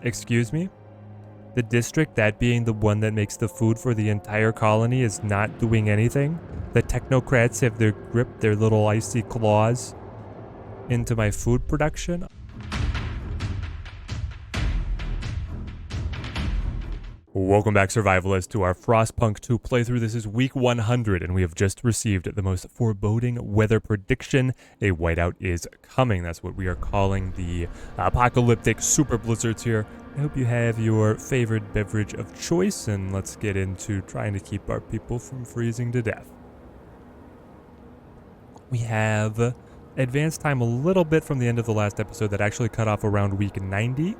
Excuse me? The district, that being the one that makes the food for the entire colony, is not doing anything? The technocrats have gripped their little icy claws into my food production? Welcome back, survivalists, to our Frostpunk 2 playthrough. This is week 100, and we have just received the most foreboding weather prediction. A whiteout is coming. That's what we are calling the apocalyptic super blizzards here. I hope you have your favorite beverage of choice, and let's get into trying to keep our people from freezing to death. We have advanced time a little bit from the end of the last episode that actually cut off around week 90.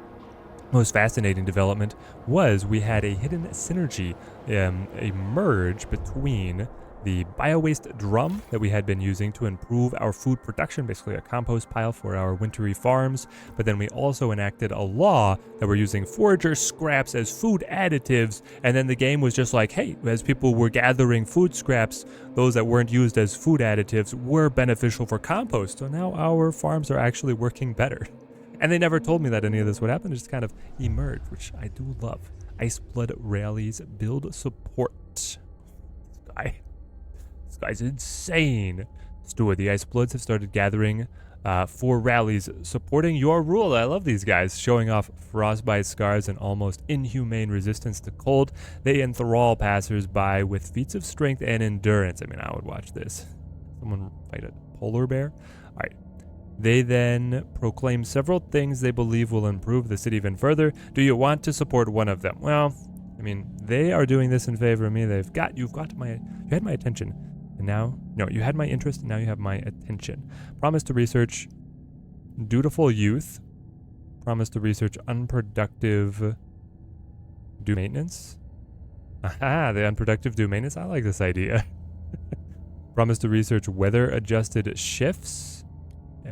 Most fascinating development was we had a hidden synergy, a merge between the bio-waste drum that we had been using to improve our food production, basically a compost pile for our wintry farms, but then we also enacted a law that we're using forager scraps as food additives, and then the game was just like, hey, as people were gathering food scraps, those that weren't used as food additives were beneficial for compost, so now our farms are actually working better. And they never told me that any of this would happen. It just kind of emerged, which I do love. Iceblood Rallies build support. This guy's insane. Stuart, the Icebloods have started gathering for rallies supporting your rule. I love these guys, showing off frostbite scars and almost inhumane resistance to cold. They enthrall passers-by with feats of strength and endurance. I mean, I would watch this. Someone fight a polar bear? All right. They then proclaim several things they believe will improve the city even further. Do you want to support one of them? Well, I mean, they are doing this in favor of me. You had my attention, and now, no, you had my interest, and now you have my attention. Promise to research dutiful youth. Promise to research unproductive do maintenance. Aha, the unproductive do maintenance. I like this idea. Promise to research weather-adjusted shifts.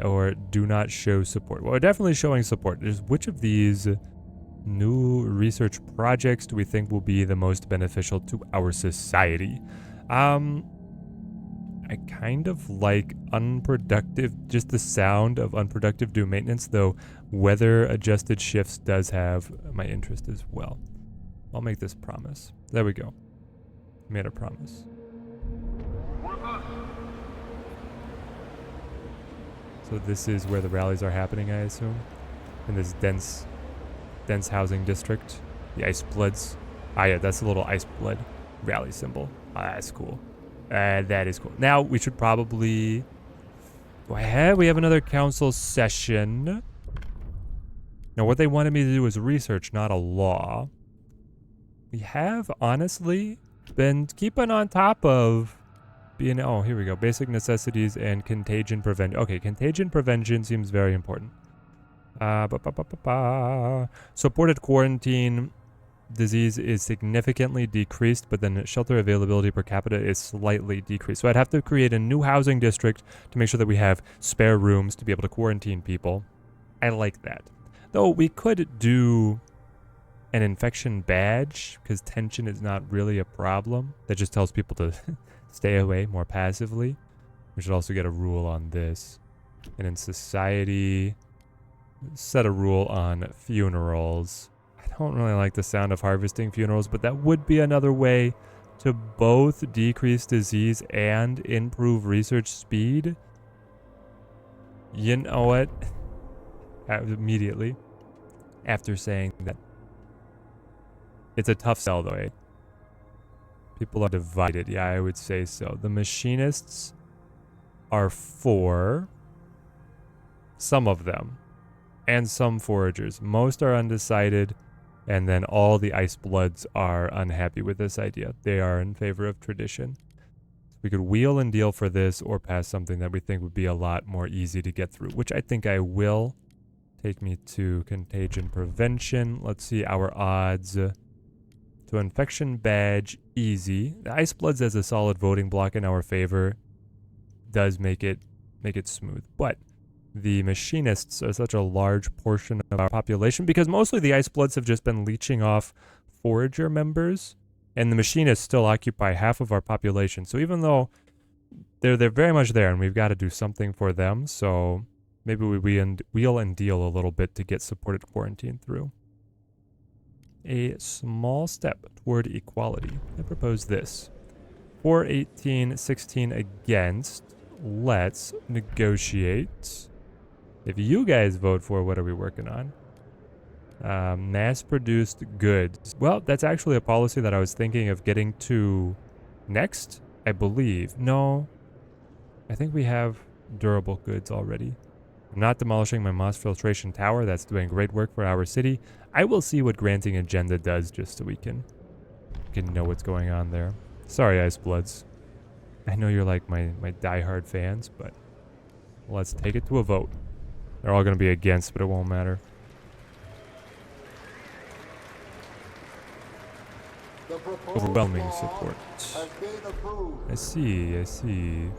Or do not show support. Well, we're definitely showing support. Which of these new research projects do we think will be the most beneficial to our society? I kind of like unproductive, just the sound of unproductive do maintenance, though weather adjusted shifts does have my interest as well. I'll make this promise. There we go. Made a promise. So this is where the rallies are happening, I assume, in this dense housing district. The Icebloods. Ah, yeah, that's a little Iceblood rally symbol. Ah, that's cool. That is cool. Now we should probably. We have another council session. Now, what they wanted me to do is research, not a law. We have honestly been keeping on top of. Oh, here we go. Basic necessities and contagion prevention. Okay, contagion prevention seems very important. Supported quarantine disease is significantly decreased, but then shelter availability per capita is slightly decreased. So I'd have to create a new housing district to make sure that we have spare rooms to be able to quarantine people. I like that. Though we could do an infection badge, because tension is not really a problem. That just tells people to stay away more passively. We should also get a rule on this. And in society, set a rule on funerals. I don't really like the sound of harvesting funerals, but that would be another way to both decrease disease and improve research speed. You know what? Immediately after saying that. It's a tough sell, though, eh? People are divided. Yeah, I would say so. The machinists are for some of them, and some foragers. Most are undecided, and then all the Icebloods are unhappy with this idea. They are in favor of tradition. So we could wheel and deal for this, or pass something that we think would be a lot more easy to get through, which I think I will. Take me to contagion prevention. Let's see our odds. So infection badge, easy. The Icebloods as a solid voting block in our favor does make it smooth. But the machinists are such a large portion of our population, because mostly the Icebloods have just been leeching off forager members, and the machinists still occupy half of our population. So even though they're very much there, and we've got to do something for them, so maybe we wheel and deal a little bit to get supported quarantine through. a small step toward equality. I propose this. 418-16 against. Let's negotiate. If you guys vote for, what are we working on? Mass-produced goods. Well, that's actually a policy that I was thinking of getting to next, I believe. No, I think we have durable goods already. I'm not demolishing my moss filtration tower. That's doing great work for our city. I will see what granting agenda does just so we can know what's going on there. Sorry, Ice Bloods. I know you're like my diehard fans, but let's take it to a vote. They're all going to be against, but it won't matter. Overwhelming support. I see.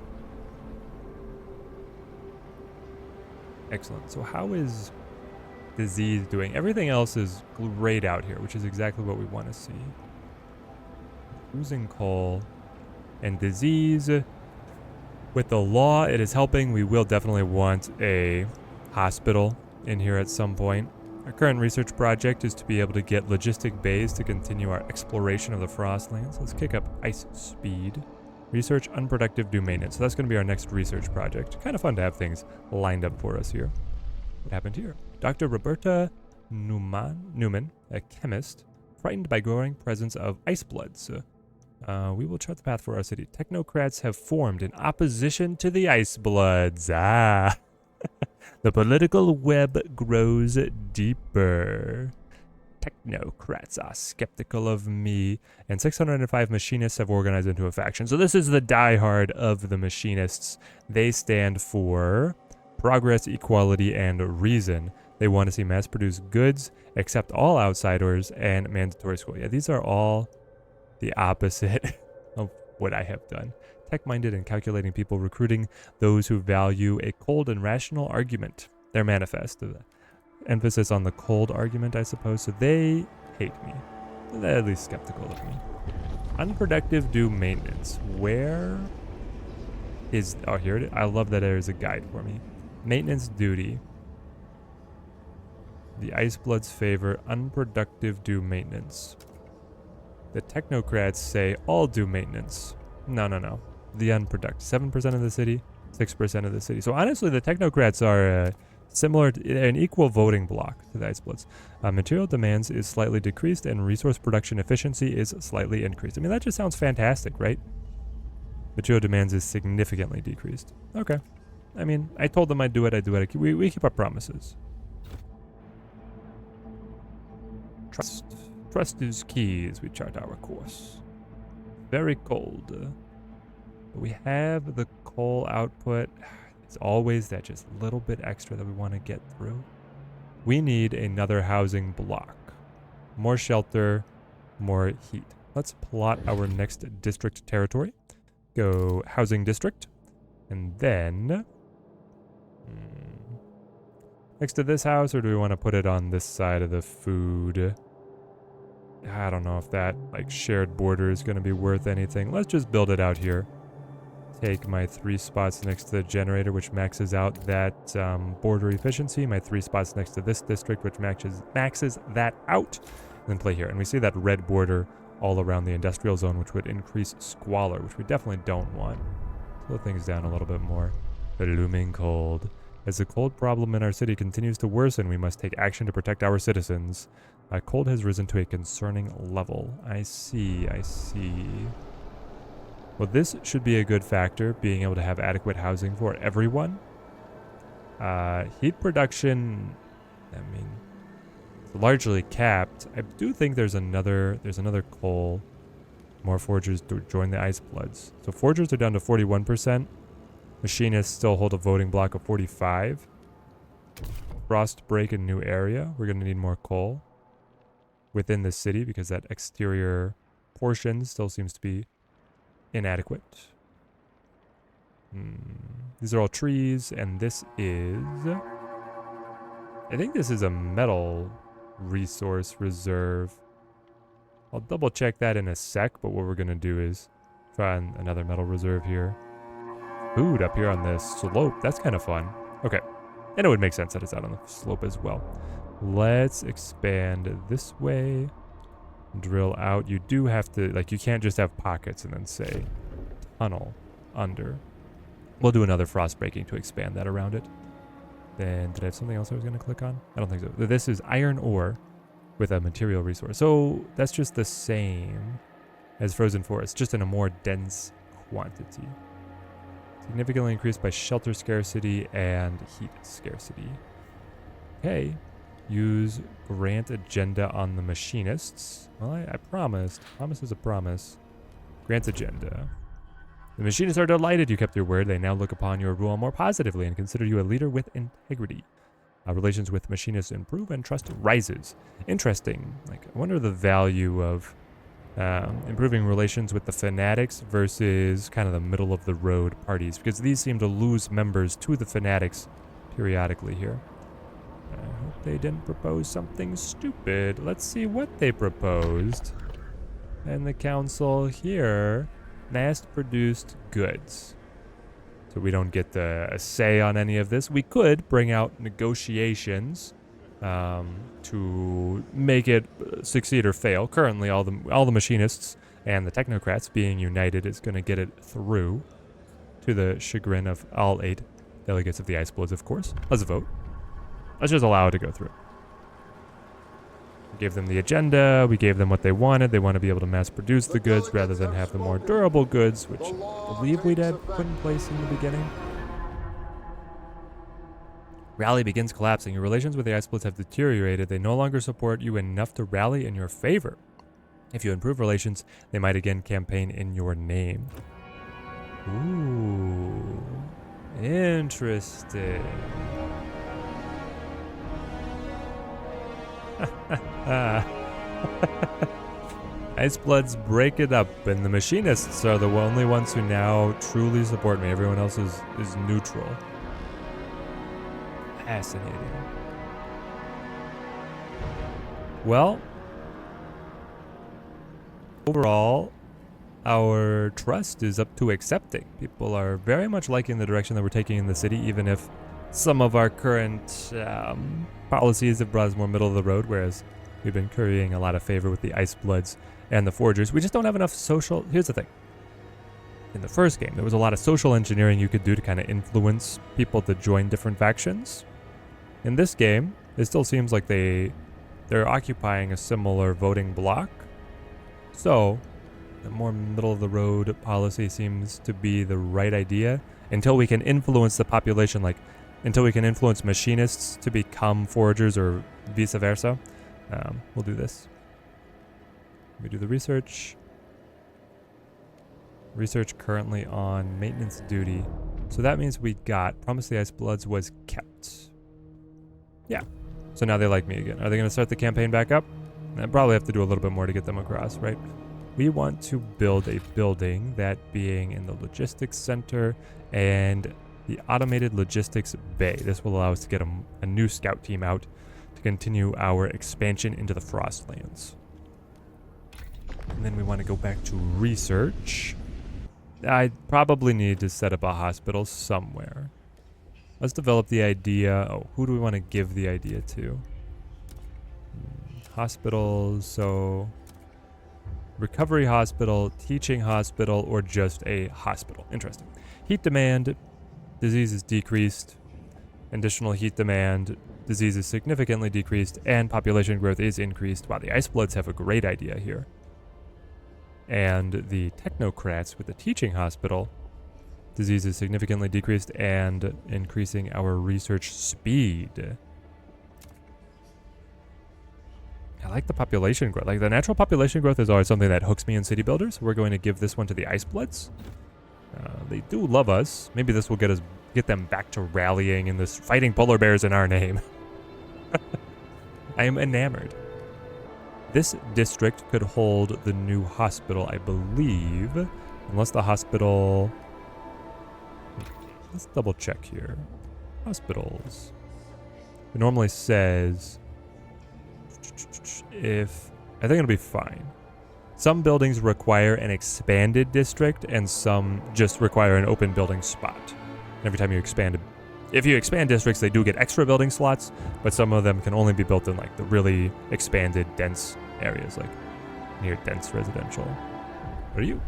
Excellent. So how is disease doing? Everything else is great out here, which is exactly what we want to see. Losing coal and disease. With the law, it is helping. We will definitely want a hospital in here at some point. Our current research project is to be able to get logistic bays to continue our exploration of the Frostlands. Let's kick up ice speed. Research unproductive do maintenance. So that's going to be our next research project. Kind of fun to have things lined up for us here. What happened here? Dr. Roberta Newman, a chemist, frightened by growing presence of ice bloods. We will chart the path for our city. Technocrats have formed in opposition to the ice bloods. Ah. The political web grows deeper. Technocrats are skeptical of me. And 605 machinists have organized into a faction. So this is the diehard of the machinists. They stand for progress, equality, and reason. They want to see mass-produced goods, accept all outsiders, and mandatory school. Yeah, these are all the opposite of what I have done. Tech-minded and calculating people recruiting those who value a cold and rational argument. Their manifest. Emphasis on the cold argument, I suppose. So they hate me. They're at least skeptical of me. Unproductive do maintenance. Where is... Oh, here it is. I love that there is a guide for me. Maintenance duty. The Ice Bloods favor unproductive do maintenance. The Technocrats say all do maintenance. No. The unproductive. 7% of the city, 6% of the city. So honestly, the Technocrats are similar to an equal voting block to the Ice Bloods. Material demands is slightly decreased and resource production efficiency is slightly increased. I mean, that just sounds fantastic, right? Material demands is significantly decreased. Okay. I mean, I told them I'd do it. We keep our promises. Trust. Trust is key as we chart our course. Very cold. We have the coal output. It's always that just little bit extra that we want to get through. We need another housing block. More shelter, more heat. Let's plot our next district territory. Go housing district. And then... next to this house, or do we want to put it on this side of the food? I don't know if that like shared border is going to be worth anything. Let's just build it out here. Take my 3 spots next to the generator, which maxes out that border efficiency. My 3 spots next to this district, which maxes that out. And then play here. And we see that red border all around the industrial zone, which would increase squalor, which we definitely don't want. Slow things down a little bit more. The looming cold. As the cold problem in our city continues to worsen, we must take action to protect our citizens. Cold has risen to a concerning level. I see. Well, this should be a good factor, being able to have adequate housing for everyone. Heat production, I mean, it's largely capped. I do think there's another coal. More forgers to join the Ice Bloods. So forgers are down to 41%. Machinists still hold a voting block of 45. Frost break a new area. We're going to need more coal within the city because that exterior portion still seems to be inadequate. These are all trees, and this is... I think this is a metal resource reserve. I'll double check that in a sec, but what we're going to do is find another metal reserve here. Food up here on this slope. That's kind of fun. Okay. And it would make sense that it's out on the slope as well. Let's expand this way. drill out. You do have to, like, you can't just have pockets and then say tunnel under. We'll do another frost breaking to expand that around it. Then, did I have something else I was going to click on? I don't think so. This is iron ore with a material resource. So that's just the same as frozen forest, just in a more dense quantity. Significantly increased by shelter scarcity and heat scarcity. Okay. Use grant agenda on the machinists. Well, I promised. Promise is a promise. Grant agenda. The machinists are delighted you kept your word. They now look upon your rule more positively and consider you a leader with integrity. Relations with machinists improve and trust rises. Interesting. Like, I wonder the value of improving relations with the fanatics versus kind of the middle of the road parties, because these seem to lose members to the fanatics periodically here. I hope they didn't propose something stupid. Let's see what they proposed. And the council here, mass-produced goods. So we don't get a say on any of this. We could bring out negotiations to make it succeed or fail. Currently, all the machinists and the technocrats being united is going to get it through, to the chagrin of all 8 delegates of the Ice Bloods, of course. Let's vote. Let's just allow it to go through. We gave them the agenda. We gave them what they wanted. They want to be able to mass produce the goods rather than have the more durable goods, which I believe we'd had put in place in the beginning. Rally begins collapsing. Your relations with the Ice Bloods have deteriorated. They no longer support you enough to rally in your favor. If you improve relations, they might again campaign in your name. Ooh. Interesting. Ice Bloods break it up, and the machinists are the only ones who now truly support me. Everyone else is neutral. Fascinating. Well, overall, our trust is up to accepting. People are very much liking the direction that we're taking in the city, even if some of our current policies have brought us more middle of the road, whereas we've been currying a lot of favor with the Ice Bloods and the Forgers. We just don't have enough social... Here's the thing. In the first game, there was a lot of social engineering you could do to kind of influence people to join different factions. In this game, it still seems like they're occupying a similar voting block. So, the more middle-of-the-road policy seems to be the right idea until we can influence the population, like until we can influence machinists to become foragers or vice versa. We'll do this. We do the research. Research currently on maintenance duty. So that means we got Promise the Ice Bloods was kept. Yeah. So now they like me again. Are they going to start the campaign back up? I probably have to do a little bit more to get them across, right? We want to build a building, that being in the logistics center and the automated logistics bay. This will allow us to get a new scout team out to continue our expansion into the Frostlands. And then we want to go back to research. I probably need to set up a hospital somewhere. Let's develop the idea. Oh, who do we want to give the idea to? Hospitals, so recovery hospital, teaching hospital, or just a hospital. Interesting. Heat demand, disease is decreased. Additional heat demand, disease is significantly decreased, and population growth is increased. Wow, the Ice Bloods have a great idea here. And the technocrats with the teaching hospital, disease is significantly decreased and increasing our research speed. I like the population growth. Like, the natural population growth is always something that hooks me in city builders. We're going to give this one to the Ice Bloods. They do love us. Maybe this will get them back to rallying in this, fighting polar bears in our name. I am enamored. This district could hold the new hospital, I believe. Unless the hospital... Let's double check here. Hospitals. It normally says... I think it'll be fine. Some buildings require an expanded district, and some just require an open building spot. Every time you expand... If you expand districts, they do get extra building slots, but some of them can only be built in, like, the really expanded, dense areas. Like, near dense residential. What are you?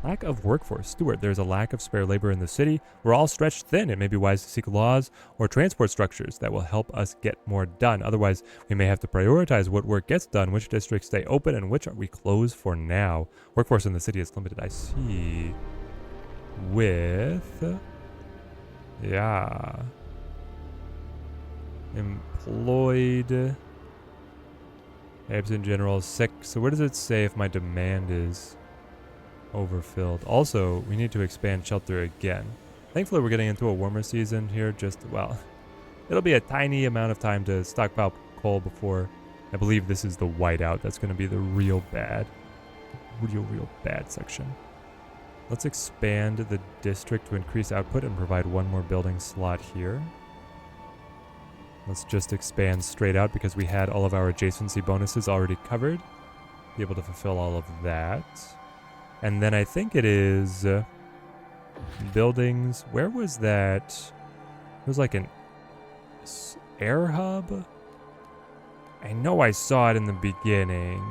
Lack of workforce. Steward, there's a lack of spare labor in the city. We're all stretched thin. It may be wise to seek laws or transport structures that will help us get more done. Otherwise, we may have to prioritize what work gets done, which districts stay open, and which are we closed for now. Workforce in the city is limited. I see. With... yeah. Employed... Abs in general, 6. So where does it say if my demand is overfilled? Also, we need to expand shelter again. Thankfully, we're getting into a warmer season here. Well, it'll be a tiny amount of time to stockpile coal before I believe this is the whiteout. That's going to be the real bad section. Let's expand the district to increase output and provide one more building slot here. Let's just expand straight out because we had all of our adjacency bonuses already covered. Be able to fulfill all of that. And then I think it is buildings. Where was that? It was like an air hub. I know I saw it in the beginning.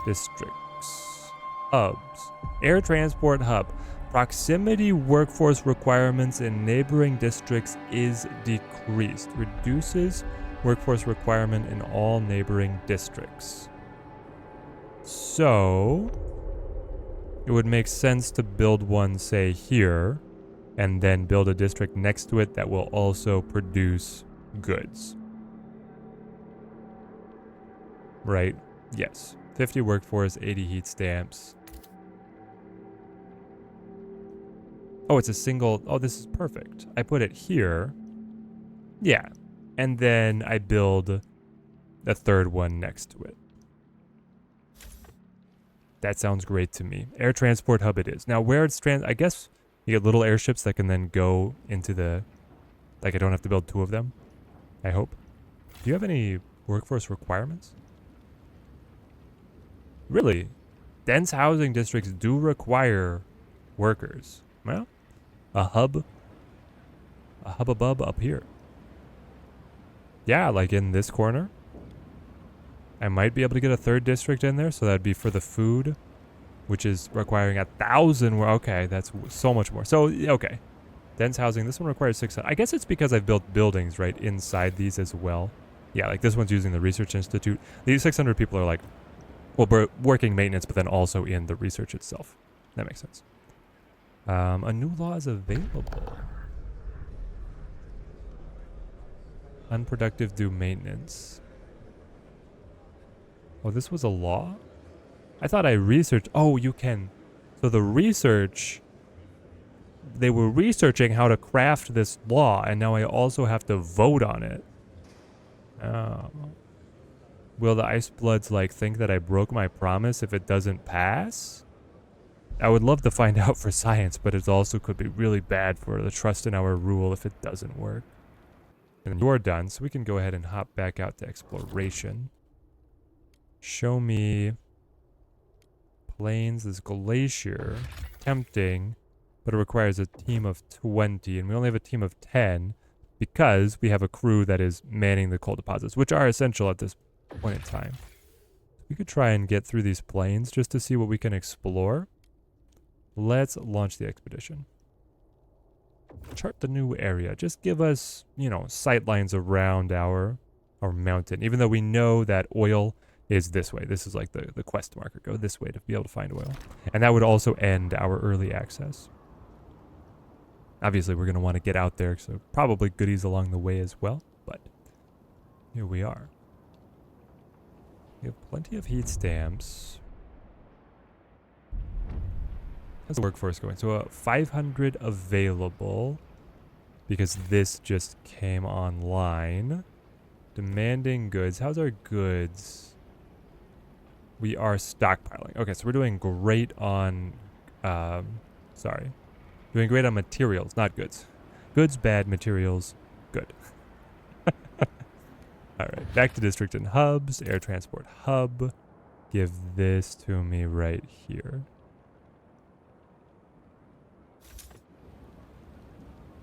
Districts. Hubs. Air transport hub. Proximity workforce requirements in neighboring districts is decreased. Reduces workforce requirement in all neighboring districts. So it would make sense to build one, say, here, and then build a district next to it that will also produce goods. Right? Yes. 50 workforce, 80 heat stamps. Oh, it's a single... oh, this is perfect. I put it here. Yeah. And then I build a third one next to it. That sounds great to me. Air transport hub it is. Now, where it's I guess you get little airships that can then go into the... like, I don't have to build 2 of them. I hope. Do you have any workforce requirements? Really? Dense housing districts do require workers. Well, a hub above up here. Yeah, like in this corner. I might be able to get a third district in there, so that'd be for the food, which is requiring 1,000. Okay, that's so much more. So, okay. Dense housing. This one requires 600. I guess it's because I've built buildings right inside these as well. Yeah, like this one's using the Research Institute. These 600 people are like, well, working maintenance, but then also in the research itself. That makes sense. A new law is available. Unproductive do maintenance. Oh, this was a law? I thought I researched... oh, you can... so the research... they were researching how to craft this law, and now I also have to vote on it. Oh. Will the Ice Bloods, like, think that I broke my promise if it doesn't pass? I would love to find out for science, but it also could be really bad for the trust in our rule if it doesn't work. And you're done, so we can go ahead and hop back out to exploration. Show me plains, this glacier. Tempting, but it requires a team of 20, and we only have a team of 10 because we have a crew that is manning the coal deposits, which are essential at this point in time. We could try and get through these plains just to see what we can explore. Let's launch the expedition. Chart the new area. Just give us, you know, sight lines around our mountain. Even though we know that oil is this way. This is like the quest marker. Go this way to be able to find oil. And that would also end our early access. Obviously, we're going to want to get out there, so probably goodies along the way as well. But here we are. We have plenty of heat stamps. How's the workforce going? So 500 available because this just came online. Demanding goods. How's our goods? We are stockpiling. Okay, so we're doing great on... doing great on materials, not goods. Goods, bad. Materials, good. Alright, back to district and hubs. Air transport hub. Give this to me right here.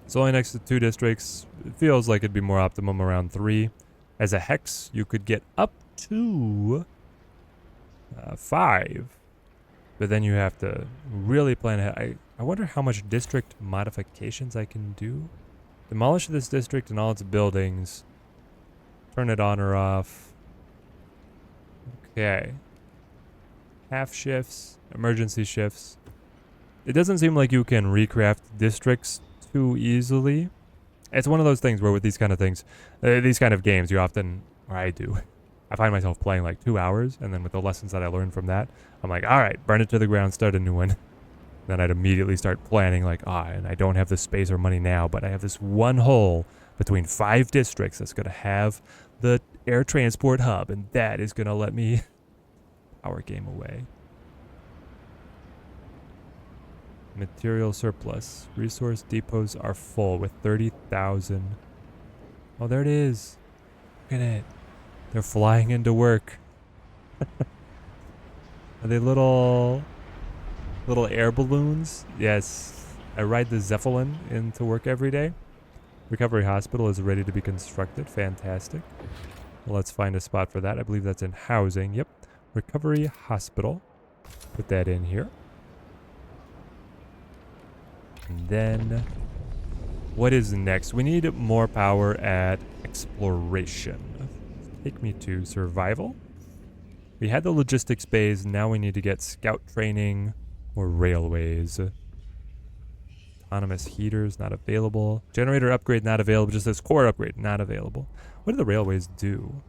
It's only next to 2 districts. It feels like it'd be more optimum around 3. As a hex, you could get up to 5. But then you have to really plan ahead. I wonder how much district modifications I can do. Demolish this district and all its buildings. Turn it on or off. Okay. Half shifts, emergency shifts. It doesn't seem like you can recraft districts too easily. It's one of those things where with these kind of things, these kind of games, you often, or I do, I find myself playing like 2 hours, and then with the lessons that I learned from that, I'm like, all right, burn it to the ground, start a new one. Then I'd immediately start planning like, and I don't have the space or money now, but I have this one hole between 5 districts that's going to have the air transport hub, and that is going to let me power game away. Material surplus. Resource depots are full with 30,000. Oh, there it is. Look at it. They're flying into work. Are they little air balloons? Yes. I ride the Zeppelin into work every day. Recovery hospital is ready to be constructed. Fantastic. Well, let's find a spot for that. I believe that's in housing. Yep. Recovery hospital. Put that in here. And then, what is next? We need more power at exploration. Take me to survival. We had the logistics bays. Now we need to get scout training or railways. Autonomous heaters not available. Generator upgrade not available. Just this core upgrade not available. What do the railways do?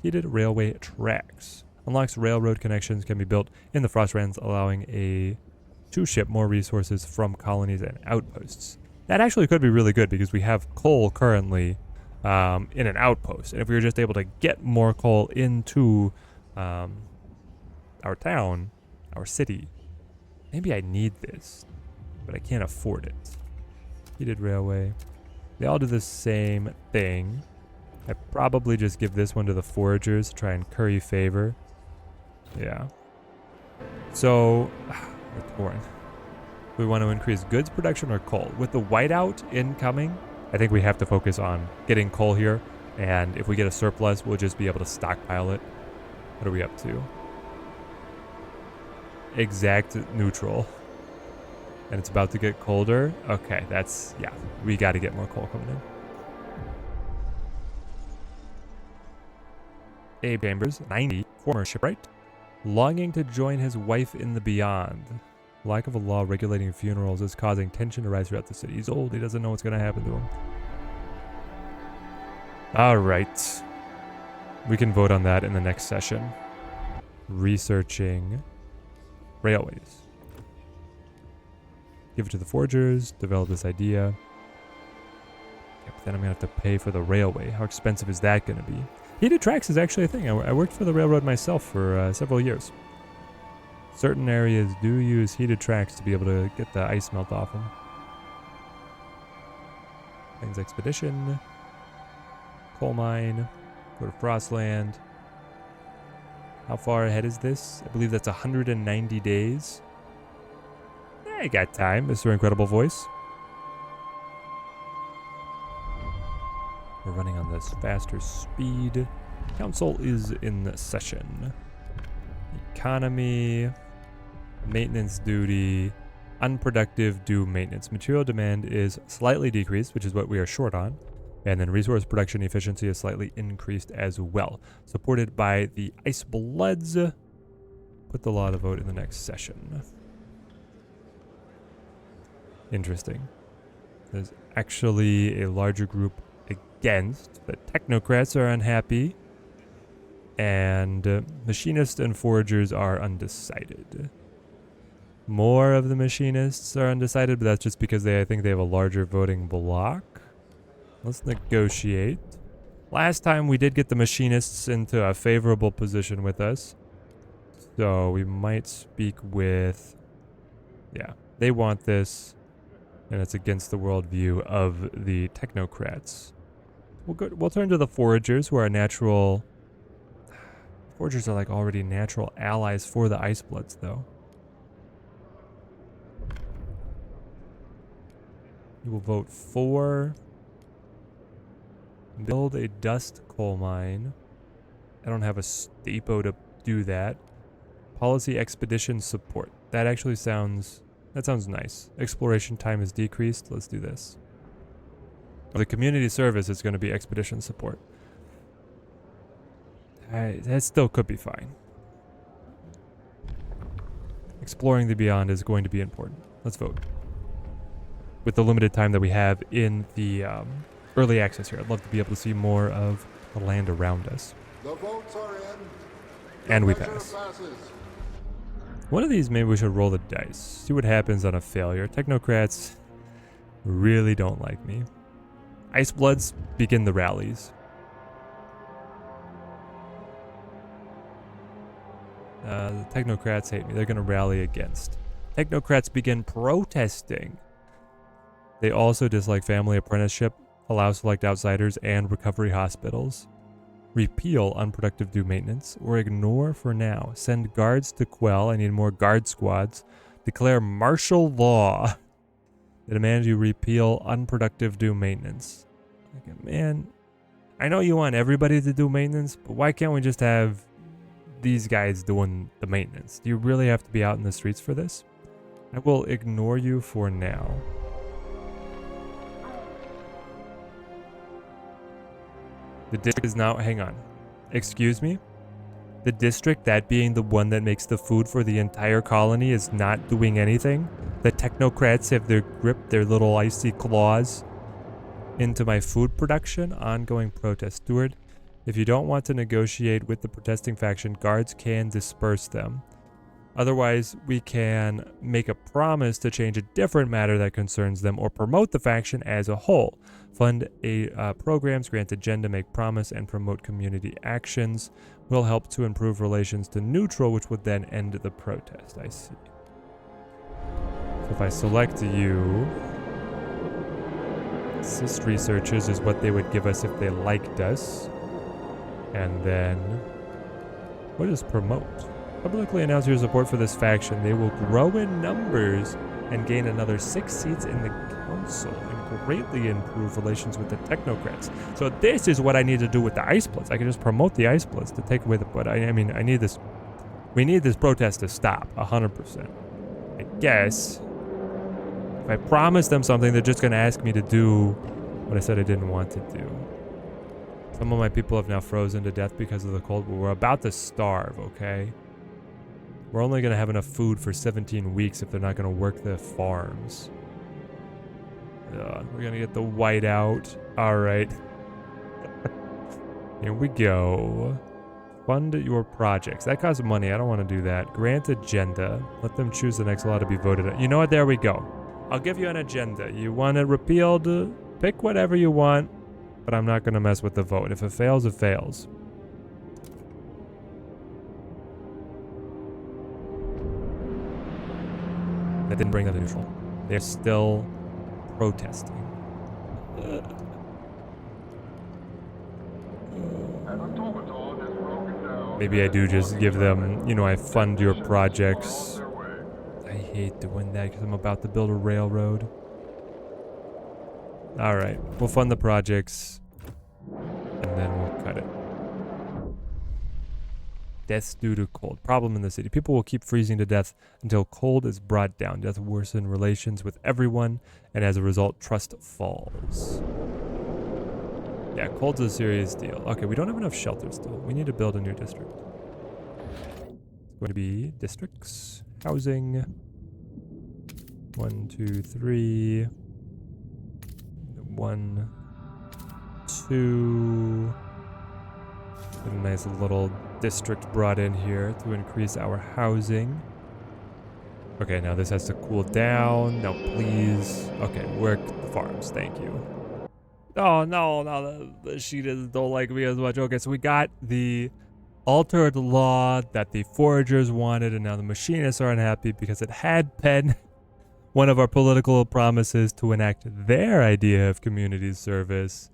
Heated railway tracks. Unlocks railroad connections can be built in the Frostlands, allowing to ship more resources from colonies and outposts. That actually could be really good because we have coal currently in an outpost. And if we were just able to get more coal into our town, our city, maybe I need this, but I can't afford it. Heated railway. They all do the same thing. I probably just give this one to the foragers to try and curry favor. Yeah. So, we're torn. We want to increase goods production or coal. With the whiteout incoming, I think we have to focus on getting coal here. And if we get a surplus, we'll just be able to stockpile it. What are we up to? Exact neutral. And it's about to get colder. Okay, that's, yeah, we got to get more coal coming in. Abe Chambers, 90, former shipwright. Longing to join his wife in the beyond. Lack of a law regulating funerals is causing tension to rise throughout the city. He's old. He doesn't know what's going to happen to him. All right. We can vote on that in the next session. Researching railways. Give it to the forgers. Develop this idea. Yeah, but then I'm going to have to pay for the railway. How expensive is that going to be? Heated tracks is actually a thing. I worked for the railroad myself for several years. Certain areas do use heated tracks to be able to get the ice melt off them. Plains Expedition. Coal mine. Go to Frostland. How far ahead is this? I believe that's 190 days. I got time, Mr. Incredible Voice. We're running on this faster speed. Council is in session. Economy, maintenance duty, unproductive due maintenance. Material demand is slightly decreased, which is what we are short on. And then resource production efficiency is slightly increased as well. Supported by the Ice Bloods. Put the law to vote in the next session. Interesting. There's actually a larger group against. The technocrats are unhappy. And machinists and foragers are undecided. More of the machinists are undecided, but that's just because I think they have a larger voting block. Let's negotiate. Last time we did get the machinists into a favorable position with us. So we might speak with... Yeah, they want this. And it's against the worldview of the technocrats. We'll turn to the foragers, who are natural... Foragers are like already natural allies for the Ice Bloods, though. We will vote for... Build a dust coal mine. I don't have a depot to do that. Policy expedition support. That actually sounds nice. Exploration time is decreased. Let's do this. The community service is going to be expedition support. That still could be fine. Exploring the beyond is going to be important. Let's vote. With the limited time that we have in the early access here, I'd love to be able to see more of the land around us. The votes are in. And we pass. One of these, maybe we should roll the dice. See what happens on a failure. Technocrats really don't like me. Icebloods begin the rallies. The technocrats hate me. They're going to rally against. Technocrats begin protesting. They also dislike family apprenticeship, allow select outsiders, and recovery hospitals. Repeal unproductive due maintenance, or ignore for now. Send guards to quell. I need more guard squads. Declare martial law. They demand you repeal unproductive due maintenance. Like, man, I know you want everybody to do maintenance, but why can't we just have these guys doing the maintenance? Do you really have to be out in the streets for this? I will ignore you for now. The district is now, hang on. Excuse me? The district, that being the one that makes the food for the entire colony, is not doing anything? The technocrats have their little icy claws into my food production? Ongoing protest. Steward, if you don't want to negotiate with the protesting faction, guards can disperse them. Otherwise, we can make a promise to change a different matter that concerns them or promote the faction as a whole. Fund programs, grant agenda, make promise, and promote community actions. Will help to improve relations to neutral, which would then end the protest. I see. So if I select you, assist researchers is what they would give us if they liked us. And then, what is promote? Publicly announce your support for this faction. They will grow in numbers and gain another 6 seats in the council and greatly improve relations with the technocrats. So this is what I need to do with the Icebloods. I can just promote the Icebloods to take away the... But I mean, I need this... We need this protest to stop, 100%. I guess if I promise them something, they're just going to ask me to do what I said I didn't want to do. Some of my people have now frozen to death because of the cold, but we're about to starve, okay? We're only going to have enough food for 17 weeks if they're not going to work the farms. We're going to get the whiteout. All right. Here we go. Fund your projects. That costs money. I don't want to do that. Grant agenda. Let them choose the next law to be voted on. You know what? There we go. I'll give you an agenda. You want it repealed? Pick whatever you want. But I'm not going to mess with the vote. If it fails, it fails. That didn't bring them to neutral. They're still protesting. Maybe I do just give them, you know, I fund your projects. I hate doing that because I'm about to build a railroad. Alright, we'll fund the projects. And then we'll cut it. Deaths due to cold. Problem in the city. People will keep freezing to death until cold is brought down. Death worsen relations with everyone, and as a result, trust falls. Yeah, cold's a serious deal. Okay, we don't have enough shelter still. We need to build a new district. It's going to be districts. Housing. 1, 2, 3. 1, 2. A nice little district brought in here to increase our housing. Okay, now this has to cool down. Now, please. Okay, work the farms. Thank you. Oh, no, the cheetahs don't like me as much. Okay, so we got the altered law that the foragers wanted, and now the machinists are unhappy because it had been one of our political promises to enact their idea of community service.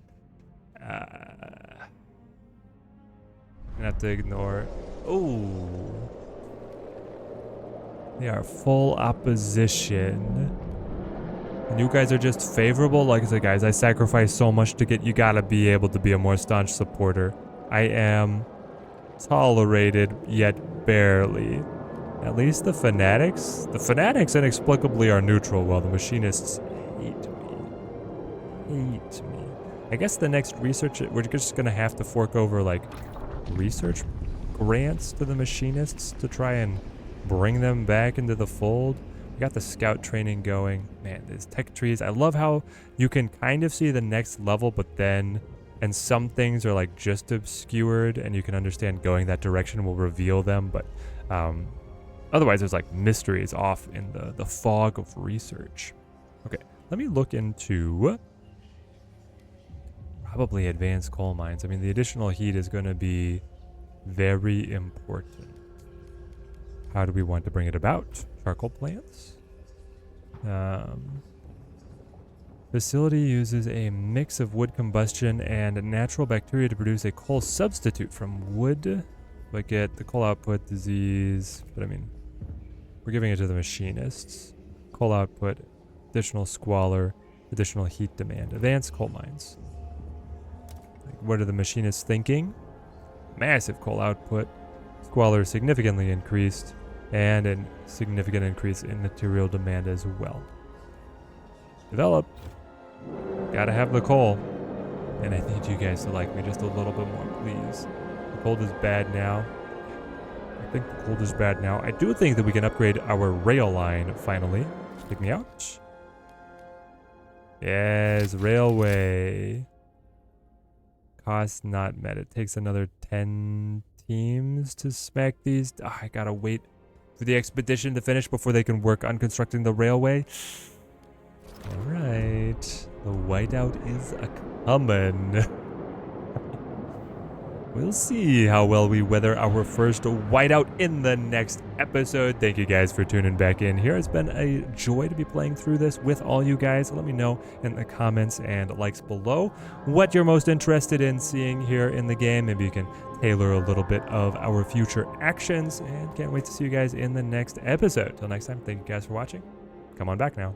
Gonna have to ignore. Oh, they are full opposition. And you guys are just favorable. Like I said, guys, I sacrificed so much to get. You gotta be able to be a more staunch supporter. I am tolerated, yet barely. At least the fanatics. The fanatics inexplicably are neutral, while the machinists hate me. Hate me. I guess the next research, we're just gonna have to fork over like research grants to the machinists to try and bring them back into the fold. We got the scout training going. Man, these tech trees. I love how you can kind of see the next level, but then, and some things are like just obscured and you can understand going that direction will reveal them, but otherwise there's like mysteries off in the fog of research. Okay, let me look into probably advanced coal mines. I mean, the additional heat is going to be very important. How do we want to bring it about? Charcoal plants. Facility uses a mix of wood combustion and natural bacteria to produce a coal substitute from wood. But get the coal output disease. But I mean, we're giving it to the machinists. Coal output, additional squalor, additional heat demand. Advanced coal mines. Like, what are the machinists thinking? Massive coal output. Squalor significantly increased. And a significant increase in material demand as well. Develop. Gotta have the coal. And I need you guys to like me just a little bit more, please. The cold is bad now. I think the cold is bad now. I do think that we can upgrade our rail line finally. Take me out. Yes, railway. Cost not met. It takes another 10 teams to smack these. Oh, I gotta wait for the expedition to finish before they can work on constructing the railway. Alright. The whiteout is a-comin'. We'll see how well we weather our first whiteout in the next episode. Thank you guys for tuning back in here. It's been a joy to be playing through this with all you guys. Let me know in the comments and likes below what you're most interested in seeing here in the game. Maybe you can tailor a little bit of our future actions, and can't wait to see you guys in the next episode. Till next time, thank you guys for watching. Come on back now.